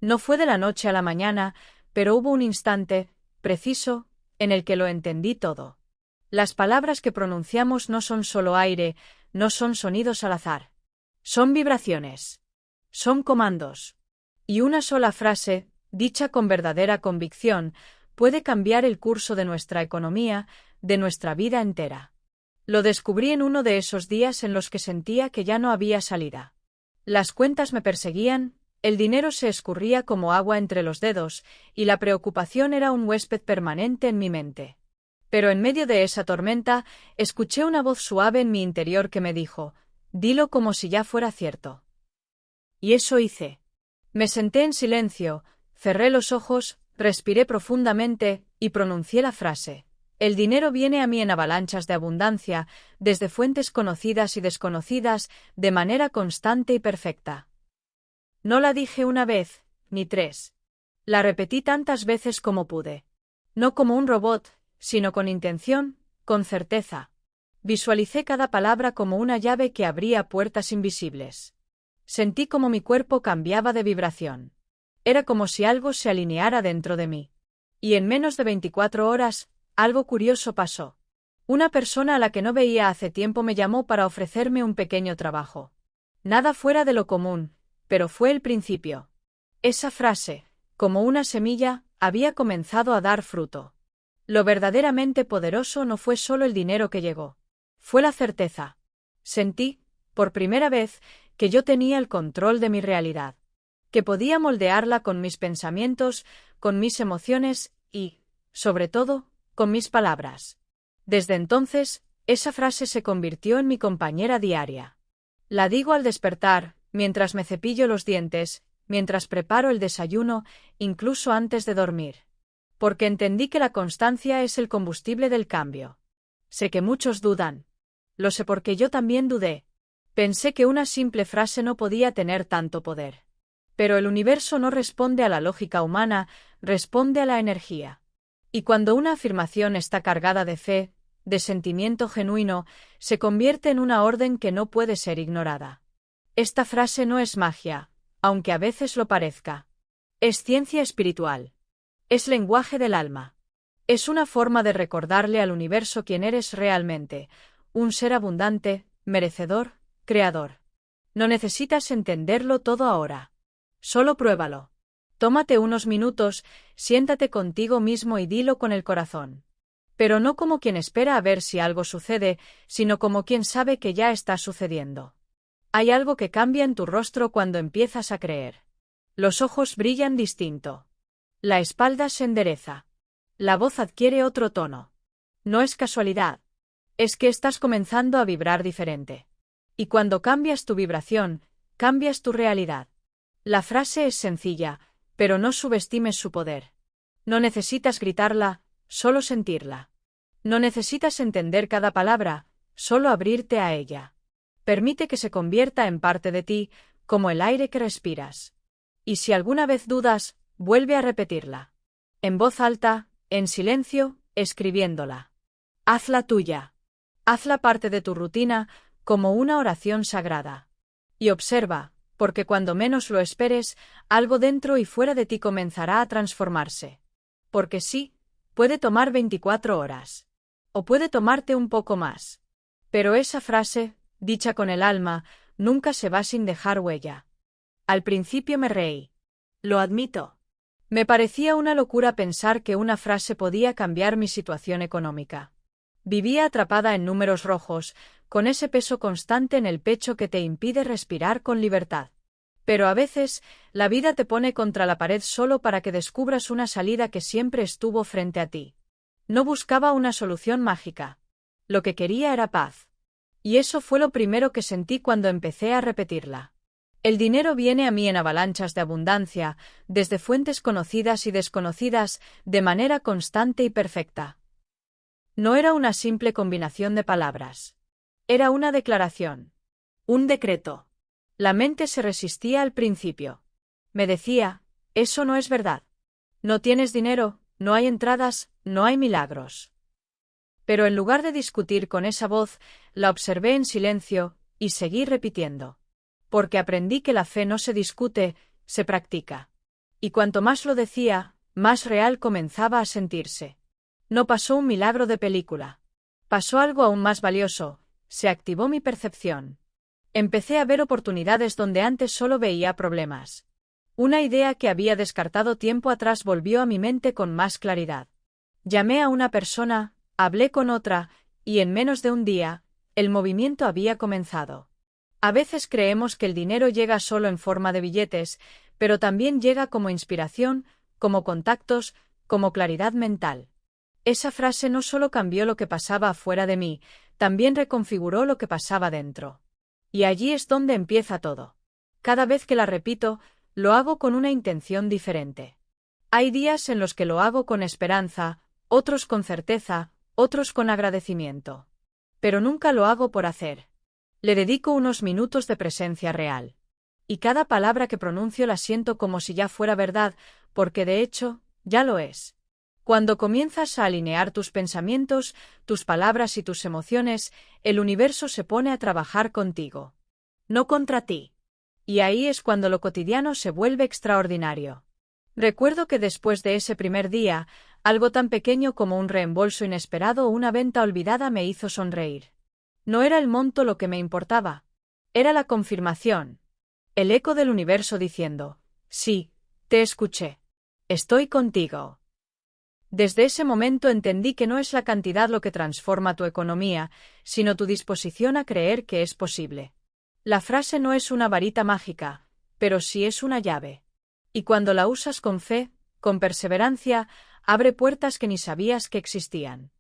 No fue de la noche a la mañana, pero hubo un instante, preciso, en el que lo entendí todo. Las palabras que pronunciamos no son solo aire, no son sonidos al azar. Son vibraciones. Son comandos. Y una sola frase, dicha con verdadera convicción, puede cambiar el curso de nuestra economía, de nuestra vida entera. Lo descubrí en uno de esos días en los que sentía que ya no había salida. Las cuentas me perseguían, el dinero se escurría como agua entre los dedos, y la preocupación era un huésped permanente en mi mente. Pero en medio de esa tormenta, escuché una voz suave en mi interior que me dijo: «Dilo como si ya fuera cierto». Y eso hice. Me senté en silencio, cerré los ojos, respiré profundamente, y pronuncié la frase: «El dinero viene a mí en avalanchas de abundancia, desde fuentes conocidas y desconocidas, de manera constante y perfecta». No la dije una vez, ni tres. La repetí tantas veces como pude. No como un robot, sino con intención, con certeza. Visualicé cada palabra como una llave que abría puertas invisibles. Sentí como mi cuerpo cambiaba de vibración. Era como si algo se alineara dentro de mí. Y en menos de 24 horas, algo curioso pasó. Una persona a la que no veía hace tiempo me llamó para ofrecerme un pequeño trabajo. Nada fuera de lo común, pero fue el principio. Esa frase, como una semilla, había comenzado a dar fruto. Lo verdaderamente poderoso no fue solo el dinero que llegó. Fue la certeza. Sentí, por primera vez, que yo tenía el control de mi realidad. Que podía moldearla con mis pensamientos, con mis emociones y, sobre todo, con mis palabras. Desde entonces, esa frase se convirtió en mi compañera diaria. La digo al despertar, mientras me cepillo los dientes, mientras preparo el desayuno, incluso antes de dormir. Porque entendí que la constancia es el combustible del cambio. Sé que muchos dudan. Lo sé porque yo también dudé. Pensé que una simple frase no podía tener tanto poder. Pero el universo no responde a la lógica humana, responde a la energía. Y cuando una afirmación está cargada de fe, de sentimiento genuino, se convierte en una orden que no puede ser ignorada. Esta frase no es magia, aunque a veces lo parezca. Es ciencia espiritual. Es lenguaje del alma. Es una forma de recordarle al universo quién eres realmente, un ser abundante, merecedor, creador. No necesitas entenderlo todo ahora. Solo pruébalo. Tómate unos minutos, siéntate contigo mismo y dilo con el corazón. Pero no como quien espera a ver si algo sucede, sino como quien sabe que ya está sucediendo. Hay algo que cambia en tu rostro cuando empiezas a creer. Los ojos brillan distinto. La espalda se endereza. La voz adquiere otro tono. No es casualidad. Es que estás comenzando a vibrar diferente. Y cuando cambias tu vibración, cambias tu realidad. La frase es sencilla, pero no subestimes su poder. No necesitas gritarla, solo sentirla. No necesitas entender cada palabra, solo abrirte a ella. Permite que se convierta en parte de ti, como el aire que respiras. Y si alguna vez dudas, vuelve a repetirla. En voz alta, en silencio, escribiéndola. Hazla tuya. Hazla parte de tu rutina, como una oración sagrada. Y observa, porque cuando menos lo esperes, algo dentro y fuera de ti comenzará a transformarse. Porque sí, puede tomar 24 horas. O puede tomarte un poco más. Pero esa frase, dicha con el alma, nunca se va sin dejar huella. Al principio me reí. Lo admito. Me parecía una locura pensar que una frase podía cambiar mi situación económica. Vivía atrapada en números rojos, con ese peso constante en el pecho que te impide respirar con libertad. Pero a veces, la vida te pone contra la pared solo para que descubras una salida que siempre estuvo frente a ti. No buscaba una solución mágica. Lo que quería era paz. Y eso fue lo primero que sentí cuando empecé a repetirla. El dinero viene a mí en avalanchas de abundancia, desde fuentes conocidas y desconocidas, de manera constante y perfecta. No era una simple combinación de palabras. Era una declaración. Un decreto. La mente se resistía al principio. Me decía, eso no es verdad. No tienes dinero, no hay entradas, no hay milagros. Pero en lugar de discutir con esa voz, la observé en silencio, y seguí repitiendo. Porque aprendí que la fe no se discute, se practica. Y cuanto más lo decía, más real comenzaba a sentirse. No pasó un milagro de película. Pasó algo aún más valioso, se activó mi percepción. Empecé a ver oportunidades donde antes solo veía problemas. Una idea que había descartado tiempo atrás volvió a mi mente con más claridad. Llamé a una persona, hablé con otra, y en menos de un día, el movimiento había comenzado. A veces creemos que el dinero llega solo en forma de billetes, pero también llega como inspiración, como contactos, como claridad mental. Esa frase no solo cambió lo que pasaba afuera de mí, también reconfiguró lo que pasaba dentro. Y allí es donde empieza todo. Cada vez que la repito, lo hago con una intención diferente. Hay días en los que lo hago con esperanza, otros con certeza, otros con agradecimiento. Pero nunca lo hago por hacer. Le dedico unos minutos de presencia real. Y cada palabra que pronuncio la siento como si ya fuera verdad, porque de hecho, ya lo es. Cuando comienzas a alinear tus pensamientos, tus palabras y tus emociones, el universo se pone a trabajar contigo. No contra ti. Y ahí es cuando lo cotidiano se vuelve extraordinario. Recuerdo que después de ese primer día, algo tan pequeño como un reembolso inesperado o una venta olvidada me hizo sonreír. No era el monto lo que me importaba. Era la confirmación. El eco del universo diciendo, sí, te escuché. Estoy contigo. Desde ese momento entendí que no es la cantidad lo que transforma tu economía, sino tu disposición a creer que es posible. La frase no es una varita mágica, pero sí es una llave. Y cuando la usas con fe, con perseverancia, abre puertas que ni sabías que existían.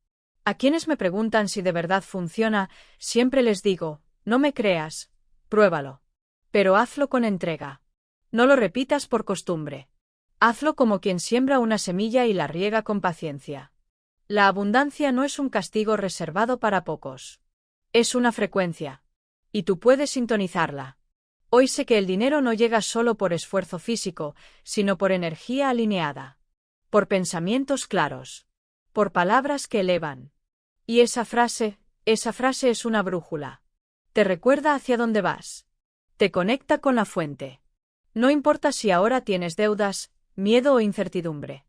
A quienes me preguntan si de verdad funciona, siempre les digo, no me creas, pruébalo. Pero hazlo con entrega. No lo repitas por costumbre. Hazlo como quien siembra una semilla y la riega con paciencia. La abundancia no es un castigo reservado para pocos. Es una frecuencia. Y tú puedes sintonizarla. Hoy sé que el dinero no llega solo por esfuerzo físico, sino por energía alineada. Por pensamientos claros. Por palabras que elevan. Y esa frase es una brújula. Te recuerda hacia dónde vas. Te conecta con la fuente. No importa si ahora tienes deudas, miedo o incertidumbre.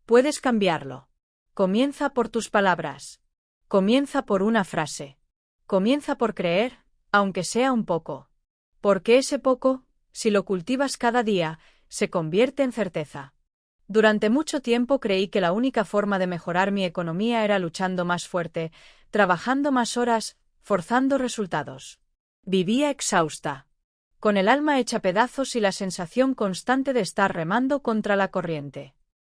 Puedes cambiarlo. Comienza por tus palabras. Comienza por una frase. Comienza por creer, aunque sea un poco. Porque ese poco, si lo cultivas cada día, se convierte en certeza. Durante mucho tiempo creí que la única forma de mejorar mi economía era luchando más fuerte, trabajando más horas, forzando resultados. Vivía exhausta. Con el alma hecha pedazos y la sensación constante de estar remando contra la corriente.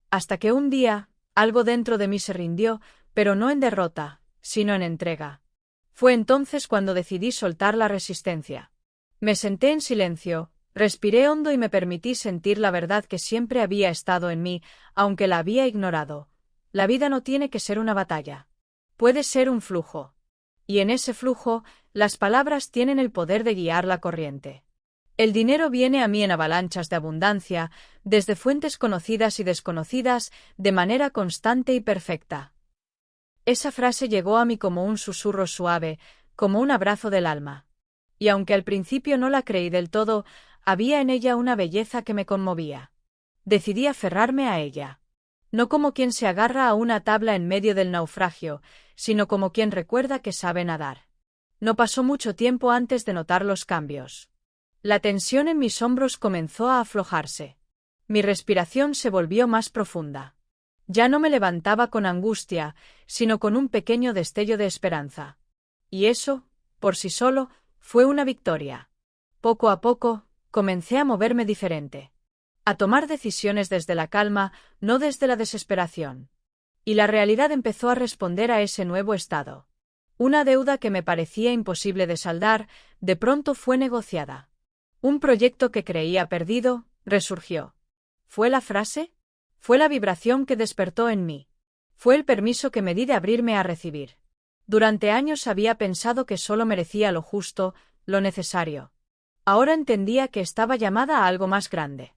Hasta que un día, algo dentro de mí se rindió, pero no en derrota, sino en entrega. Fue entonces cuando decidí soltar la resistencia. Me senté en silencio, respiré hondo y me permití sentir la verdad que siempre había estado en mí, aunque la había ignorado. La vida no tiene que ser una batalla. Puede ser un flujo. Y en ese flujo, las palabras tienen el poder de guiar la corriente. El dinero viene a mí en avalanchas de abundancia, desde fuentes conocidas y desconocidas, de manera constante y perfecta. Esa frase llegó a mí como un susurro suave, como un abrazo del alma. Y aunque al principio no la creí del todo, había en ella una belleza que me conmovía. Decidí aferrarme a ella. No como quien se agarra a una tabla en medio del naufragio, sino como quien recuerda que sabe nadar. No pasó mucho tiempo antes de notar los cambios. La tensión en mis hombros comenzó a aflojarse. Mi respiración se volvió más profunda. Ya no me levantaba con angustia, sino con un pequeño destello de esperanza. Y eso, por sí solo, fue una victoria. Poco a poco, comencé a moverme diferente. A tomar decisiones desde la calma, no desde la desesperación. Y la realidad empezó a responder a ese nuevo estado. Una deuda que me parecía imposible de saldar, de pronto fue negociada. Un proyecto que creía perdido, resurgió. ¿Fue la frase? Fue la vibración que despertó en mí. Fue el permiso que me di de abrirme a recibir. Durante años había pensado que solo merecía lo justo, lo necesario. Ahora entendía que estaba llamada a algo más grande.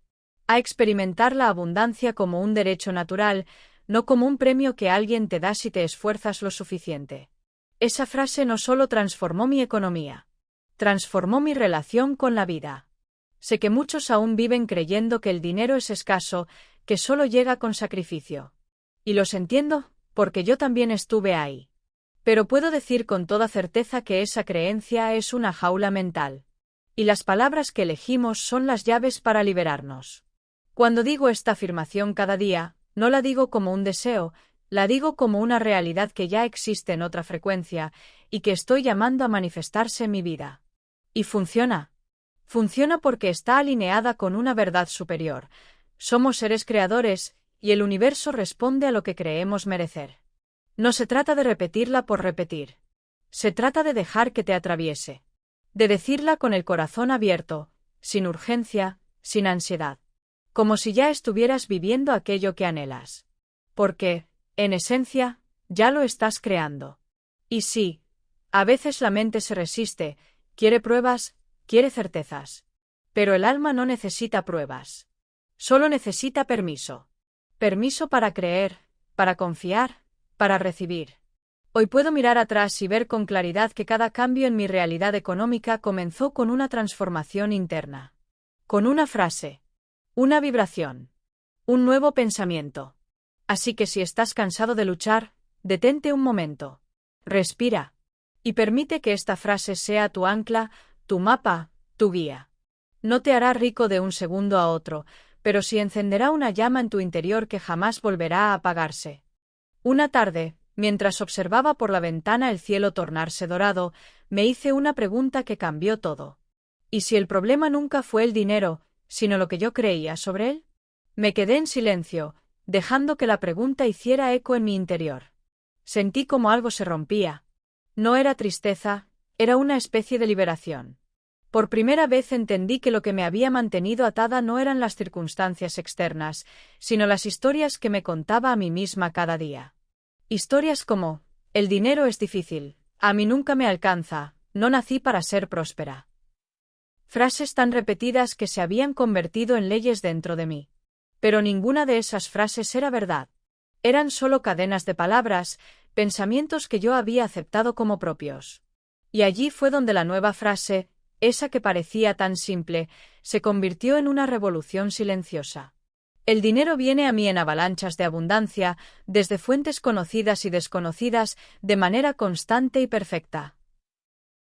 A experimentar la abundancia como un derecho natural, no como un premio que alguien te da si te esfuerzas lo suficiente. Esa frase no solo transformó mi economía. Transformó mi relación con la vida. Sé que muchos aún viven creyendo que el dinero es escaso, que solo llega con sacrificio. Y los entiendo, porque yo también estuve ahí. Pero puedo decir con toda certeza que esa creencia es una jaula mental. Y las palabras que elegimos son las llaves para liberarnos. Cuando digo esta afirmación cada día, no la digo como un deseo, la digo como una realidad que ya existe en otra frecuencia y que estoy llamando a manifestarse en mi vida. Y funciona. Funciona porque está alineada con una verdad superior. Somos seres creadores, y el universo responde a lo que creemos merecer. No se trata de repetirla por repetir. Se trata de dejar que te atraviese. De decirla con el corazón abierto, sin urgencia, sin ansiedad. Como si ya estuvieras viviendo aquello que anhelas. Porque, en esencia, ya lo estás creando. Y sí, a veces la mente se resiste, quiere pruebas, quiere certezas. Pero el alma no necesita pruebas. Solo necesita permiso. Permiso para creer, para confiar, para recibir. Hoy puedo mirar atrás y ver con claridad que cada cambio en mi realidad económica comenzó con una transformación interna. Con una frase. Una vibración. Un nuevo pensamiento. Así que si estás cansado de luchar, detente un momento. Respira. Y permite que esta frase sea tu ancla, tu mapa, tu guía. No te hará rico de un segundo a otro, pero sí encenderá una llama en tu interior que jamás volverá a apagarse. Una tarde, mientras observaba por la ventana el cielo tornarse dorado, me hice una pregunta que cambió todo. ¿Y si el problema nunca fue el dinero, sino lo que yo creía sobre él? Me quedé en silencio, dejando que la pregunta hiciera eco en mi interior. Sentí como algo se rompía. No era tristeza, era una especie de liberación. Por primera vez entendí que lo que me había mantenido atada no eran las circunstancias externas, sino las historias que me contaba a mí misma cada día. Historias como, el dinero es difícil, a mí nunca me alcanza, no nací para ser próspera. Frases tan repetidas que se habían convertido en leyes dentro de mí. Pero ninguna de esas frases era verdad. Eran solo cadenas de palabras, pensamientos que yo había aceptado como propios. Y allí fue donde la nueva frase, esa que parecía tan simple, se convirtió en una revolución silenciosa. El dinero viene a mí en avalanchas de abundancia, desde fuentes conocidas y desconocidas, de manera constante y perfecta.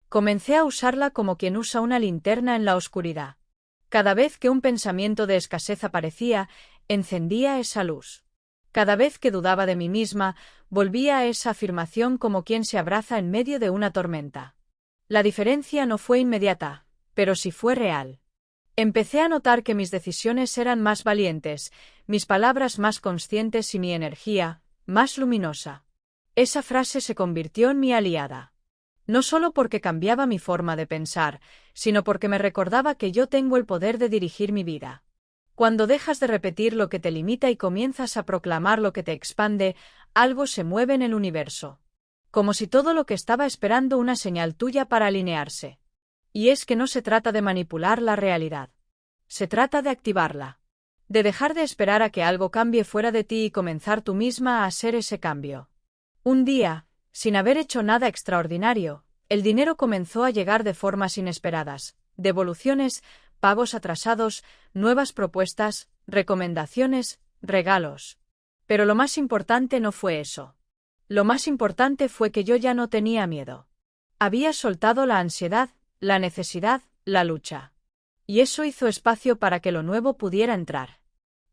Comencé a usarla como quien usa una linterna en la oscuridad. Cada vez que un pensamiento de escasez aparecía, encendía esa luz. Cada vez que dudaba de mí misma, volvía a esa afirmación como quien se abraza en medio de una tormenta. La diferencia no fue inmediata, pero sí fue real. Empecé a notar que mis decisiones eran más valientes, mis palabras más conscientes y mi energía, más luminosa. Esa frase se convirtió en mi aliada. No solo porque cambiaba mi forma de pensar, sino porque me recordaba que yo tengo el poder de dirigir mi vida. Cuando dejas de repetir lo que te limita y comienzas a proclamar lo que te expande, algo se mueve en el universo. Como si todo lo que estaba esperando una señal tuya para alinearse. Y es que no se trata de manipular la realidad. Se trata de activarla. De dejar de esperar a que algo cambie fuera de ti y comenzar tú misma a hacer ese cambio. Un día, sin haber hecho nada extraordinario, el dinero comenzó a llegar de formas inesperadas, devoluciones, pagos atrasados, nuevas propuestas, recomendaciones, regalos. Pero lo más importante no fue eso. Lo más importante fue que yo ya no tenía miedo. Había soltado la ansiedad, la necesidad, la lucha. Y eso hizo espacio para que lo nuevo pudiera entrar.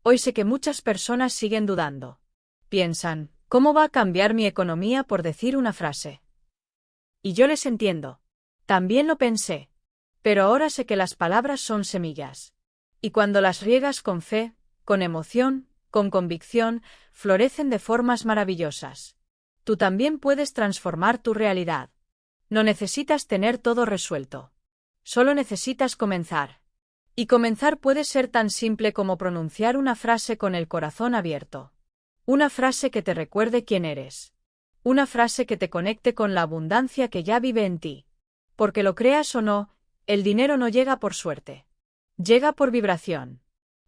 Hoy sé que muchas personas siguen dudando. Piensan, ¿cómo va a cambiar mi economía por decir una frase? Y yo les entiendo. También lo pensé. Pero ahora sé que las palabras son semillas. Y cuando las riegas con fe, con emoción, con convicción, florecen de formas maravillosas. Tú también puedes transformar tu realidad. No necesitas tener todo resuelto. Solo necesitas comenzar. Y comenzar puede ser tan simple como pronunciar una frase con el corazón abierto. Una frase que te recuerde quién eres. Una frase que te conecte con la abundancia que ya vive en ti. Porque lo creas o no, el dinero no llega por suerte. Llega por vibración.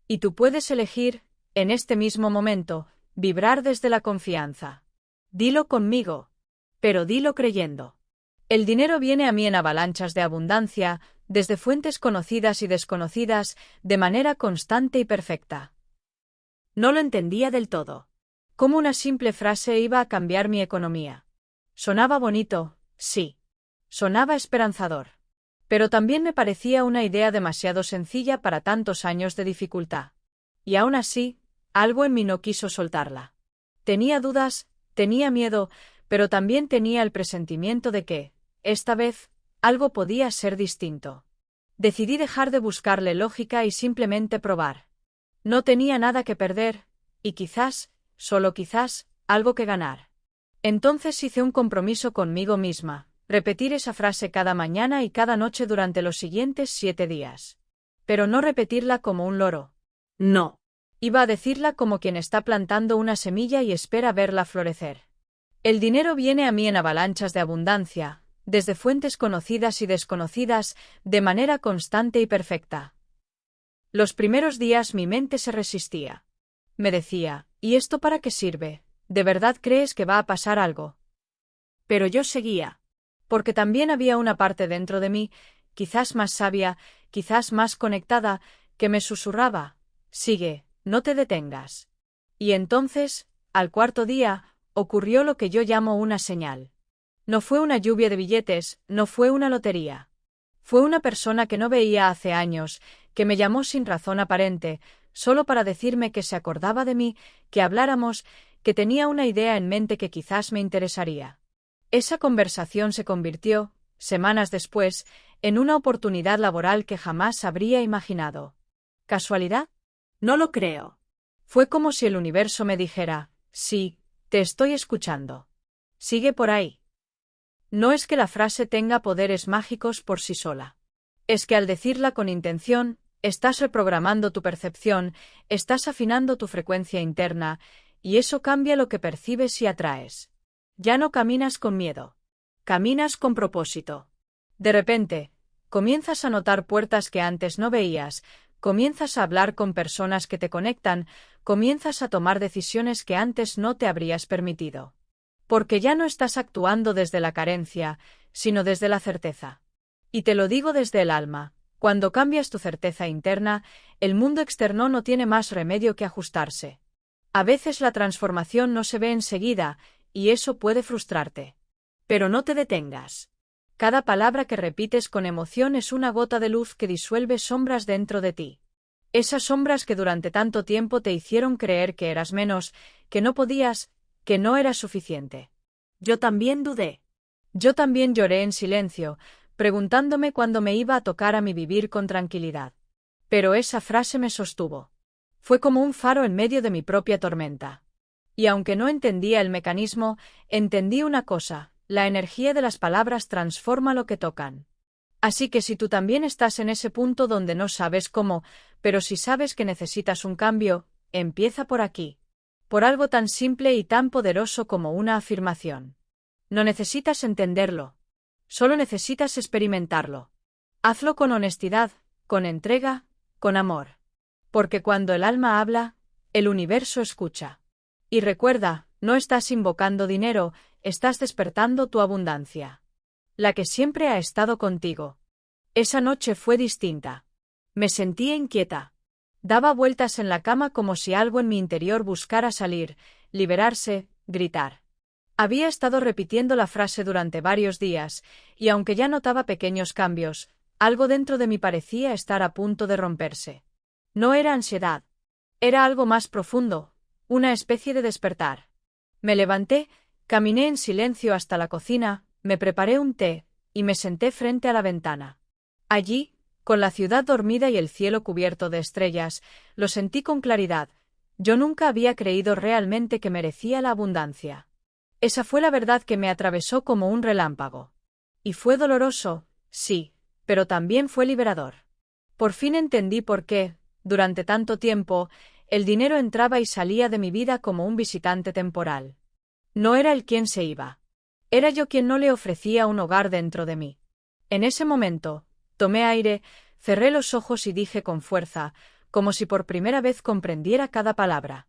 Y tú puedes elegir, en este mismo momento, vibrar desde la confianza. Dilo conmigo. Pero dilo creyendo. El dinero viene a mí en avalanchas de abundancia, desde fuentes conocidas y desconocidas, de manera constante y perfecta. No lo entendía del todo. ¿Cómo una simple frase iba a cambiar mi economía? Sonaba bonito, sí. Sonaba esperanzador. Pero también me parecía una idea demasiado sencilla para tantos años de dificultad. Y aún así, algo en mí no quiso soltarla. Tenía dudas, tenía miedo, pero también tenía el presentimiento de que, esta vez, algo podía ser distinto. Decidí dejar de buscarle lógica y simplemente probar. No tenía nada que perder, y quizás, solo quizás, algo que ganar. Entonces hice un compromiso conmigo misma, repetir esa frase cada mañana y cada noche durante los siguientes 7 días. Pero no repetirla como un loro. No. Iba a decirla como quien está plantando una semilla y espera verla florecer. El dinero viene a mí en avalanchas de abundancia, desde fuentes conocidas y desconocidas, de manera constante y perfecta. Los primeros días mi mente se resistía. Me decía, ¿y esto para qué sirve? ¿De verdad crees que va a pasar algo? Pero yo seguía. Porque también había una parte dentro de mí, quizás más sabia, quizás más conectada, que me susurraba, sigue, no te detengas. Y entonces, al cuarto día, ocurrió lo que yo llamo una señal. No fue una lluvia de billetes, no fue una lotería. Fue una persona que no veía hace años, que me llamó sin razón aparente, solo para decirme que se acordaba de mí, que habláramos, que tenía una idea en mente que quizás me interesaría. Esa conversación se convirtió, semanas después, en una oportunidad laboral que jamás habría imaginado. ¿Casualidad? No lo creo. Fue como si el universo me dijera, sí, te estoy escuchando. Sigue por ahí. No es que la frase tenga poderes mágicos por sí sola. Es que al decirla con intención, estás reprogramando tu percepción, estás afinando tu frecuencia interna, y eso cambia lo que percibes y atraes. Ya no caminas con miedo. Caminas con propósito. De repente, comienzas a notar puertas que antes no veías, comienzas a hablar con personas que te conectan, comienzas a tomar decisiones que antes no te habrías permitido. Porque ya no estás actuando desde la carencia, sino desde la certeza. Y te lo digo desde el alma, cuando cambias tu certeza interna, el mundo externo no tiene más remedio que ajustarse. A veces la transformación no se ve enseguida, y eso puede frustrarte. Pero no te detengas. Cada palabra que repites con emoción es una gota de luz que disuelve sombras dentro de ti. Esas sombras que durante tanto tiempo te hicieron creer que eras menos, que no podías, que no eras suficiente. Yo también dudé. Yo también lloré en silencio, preguntándome cuándo me iba a tocar a mí vivir con tranquilidad. Pero esa frase me sostuvo. Fue como un faro en medio de mi propia tormenta. Y aunque no entendía el mecanismo, entendí una cosa, la energía de las palabras transforma lo que tocan. Así que si tú también estás en ese punto donde no sabes cómo, pero si sabes que necesitas un cambio, empieza por aquí. Por algo tan simple y tan poderoso como una afirmación. No necesitas entenderlo. Solo necesitas experimentarlo. Hazlo con honestidad, con entrega, con amor. Porque cuando el alma habla, el universo escucha. Y recuerda, no estás invocando dinero, estás despertando tu abundancia. La que siempre ha estado contigo. Esa noche fue distinta. Me sentía inquieta. Daba vueltas en la cama como si algo en mi interior buscara salir, liberarse, gritar. Había estado repitiendo la frase durante varios días, y aunque ya notaba pequeños cambios, algo dentro de mí parecía estar a punto de romperse. No era ansiedad. Era algo más profundo, una especie de despertar. Me levanté, caminé en silencio hasta la cocina, me preparé un té, y me senté frente a la ventana. Allí, con la ciudad dormida y el cielo cubierto de estrellas, lo sentí con claridad. Yo nunca había creído realmente que merecía la abundancia. Esa fue la verdad que me atravesó como un relámpago. Y fue doloroso, sí, pero también fue liberador. Por fin entendí por qué, durante tanto tiempo, el dinero entraba y salía de mi vida como un visitante temporal. No era él quien se iba. Era yo quien no le ofrecía un hogar dentro de mí. En ese momento, tomé aire, cerré los ojos y dije con fuerza, como si por primera vez comprendiera cada palabra.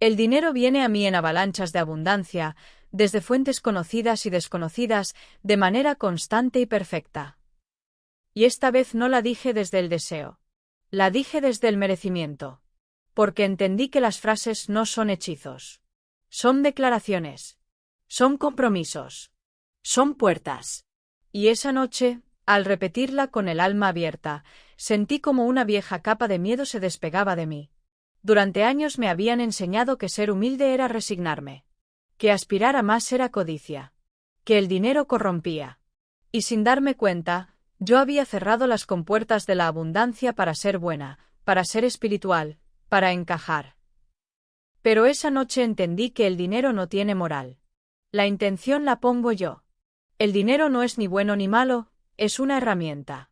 El dinero viene a mí en avalanchas de abundancia, desde fuentes conocidas y desconocidas, de manera constante y perfecta. Y esta vez no la dije desde el deseo. La dije desde el merecimiento. Porque entendí que las frases no son hechizos. Son declaraciones. Son compromisos. Son puertas. Y esa noche, al repetirla con el alma abierta, sentí como una vieja capa de miedo se despegaba de mí. Durante años me habían enseñado que ser humilde era resignarme. Que aspirar a más era codicia. Que el dinero corrompía. Y sin darme cuenta, yo había cerrado las compuertas de la abundancia para ser buena, para ser espiritual, para encajar. Pero esa noche entendí que el dinero no tiene moral. La intención la pongo yo. El dinero no es ni bueno ni malo, es una herramienta.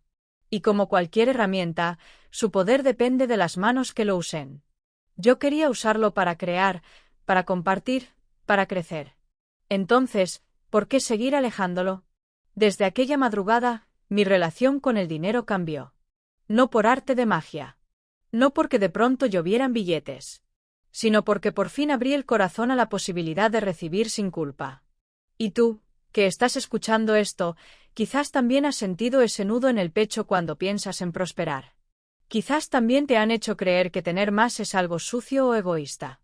Y como cualquier herramienta, su poder depende de las manos que lo usen. Yo quería usarlo para crear, para compartir, para crecer. Entonces, ¿por qué seguir alejándolo? Desde aquella madrugada, mi relación con el dinero cambió. No por arte de magia. No porque de pronto llovieran billetes. Sino porque por fin abrí el corazón a la posibilidad de recibir sin culpa. Y tú, que estás escuchando esto, quizás también has sentido ese nudo en el pecho cuando piensas en prosperar. Quizás también te han hecho creer que tener más es algo sucio o egoísta.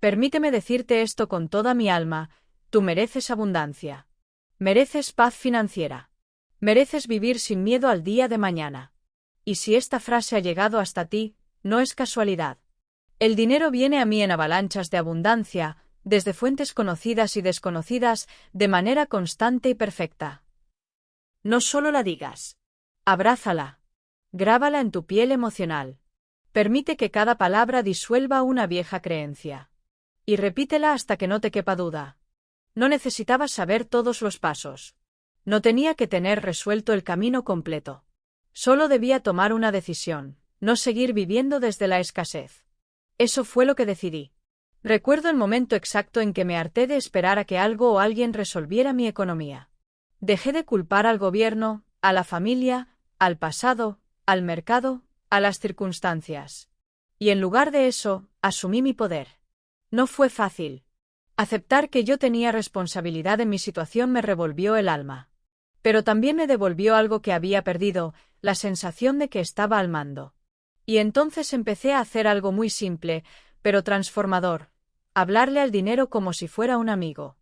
Permíteme decirte esto con toda mi alma, tú mereces abundancia. Mereces paz financiera. Mereces vivir sin miedo al día de mañana. Y si esta frase ha llegado hasta ti, no es casualidad. El dinero viene a mí en avalanchas de abundancia, desde fuentes conocidas y desconocidas, de manera constante y perfecta. No solo la digas. Abrázala. Grábala en tu piel emocional. Permite que cada palabra disuelva una vieja creencia. Y repítela hasta que no te quepa duda. No necesitabas saber todos los pasos. No tenía que tener resuelto el camino completo. Solo debía tomar una decisión, no seguir viviendo desde la escasez. Eso fue lo que decidí. Recuerdo el momento exacto en que me harté de esperar a que algo o alguien resolviera mi economía. Dejé de culpar al gobierno, a la familia, al pasado, al mercado, a las circunstancias. Y en lugar de eso, asumí mi poder. No fue fácil. Aceptar que yo tenía responsabilidad en mi situación me revolvió el alma. Pero también me devolvió algo que había perdido, la sensación de que estaba al mando. Y entonces empecé a hacer algo muy simple, pero transformador: hablarle al dinero como si fuera un amigo.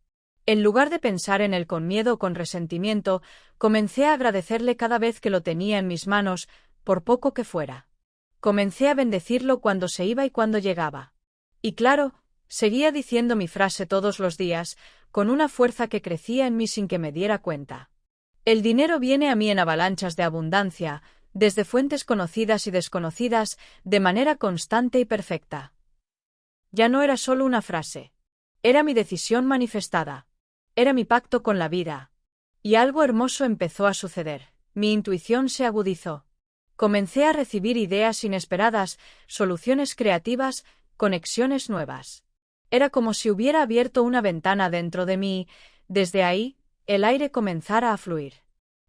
En lugar de pensar en él con miedo o con resentimiento, comencé a agradecerle cada vez que lo tenía en mis manos, por poco que fuera. Comencé a bendecirlo cuando se iba y cuando llegaba. Y claro, seguía diciendo mi frase todos los días, con una fuerza que crecía en mí sin que me diera cuenta. El dinero viene a mí en avalanchas de abundancia, desde fuentes conocidas y desconocidas, de manera constante y perfecta. Ya no era solo una frase. Era mi decisión manifestada. Era mi pacto con la vida. Y algo hermoso empezó a suceder. Mi intuición se agudizó. Comencé a recibir ideas inesperadas, soluciones creativas, conexiones nuevas. Era como si hubiera abierto una ventana dentro de mí, desde ahí, el aire comenzara a fluir.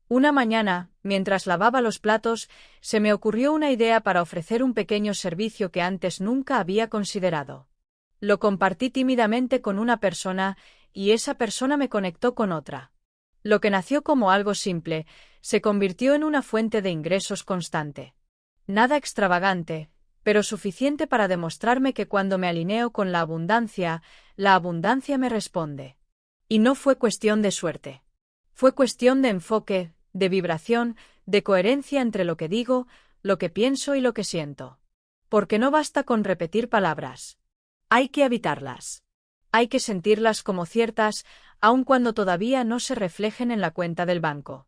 Una mañana, mientras lavaba los platos, se me ocurrió una idea para ofrecer un pequeño servicio que antes nunca había considerado. Lo compartí tímidamente con una persona, y esa persona me conectó con otra. Lo que nació como algo simple, se convirtió en una fuente de ingresos constante. Nada extravagante, pero suficiente para demostrarme que cuando me alineo con la abundancia me responde. Y no fue cuestión de suerte. Fue cuestión de enfoque, de vibración, de coherencia entre lo que digo, lo que pienso y lo que siento. Porque no basta con repetir palabras. Hay que habitarlas. Hay que sentirlas como ciertas, aun cuando todavía no se reflejen en la cuenta del banco.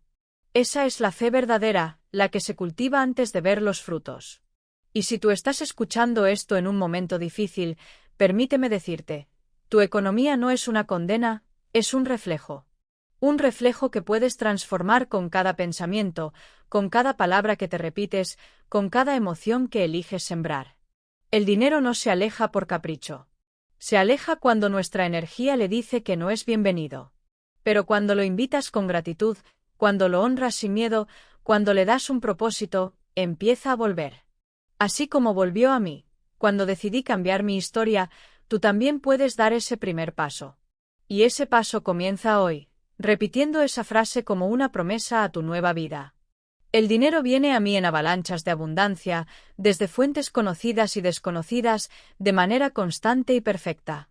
Esa es la fe verdadera, la que se cultiva antes de ver los frutos. Y si tú estás escuchando esto en un momento difícil, permíteme decirte, tu economía no es una condena, es un reflejo. Un reflejo que puedes transformar con cada pensamiento, con cada palabra que te repites, con cada emoción que eliges sembrar. El dinero no se aleja por capricho. Se aleja cuando nuestra energía le dice que no es bienvenido. Pero cuando lo invitas con gratitud, cuando lo honras sin miedo, cuando le das un propósito, empieza a volver. Así como volvió a mí, cuando decidí cambiar mi historia, tú también puedes dar ese primer paso. Y ese paso comienza hoy, repitiendo esa frase como una promesa a tu nueva vida. El dinero viene a mí en avalanchas de abundancia, desde fuentes conocidas y desconocidas, de manera constante y perfecta.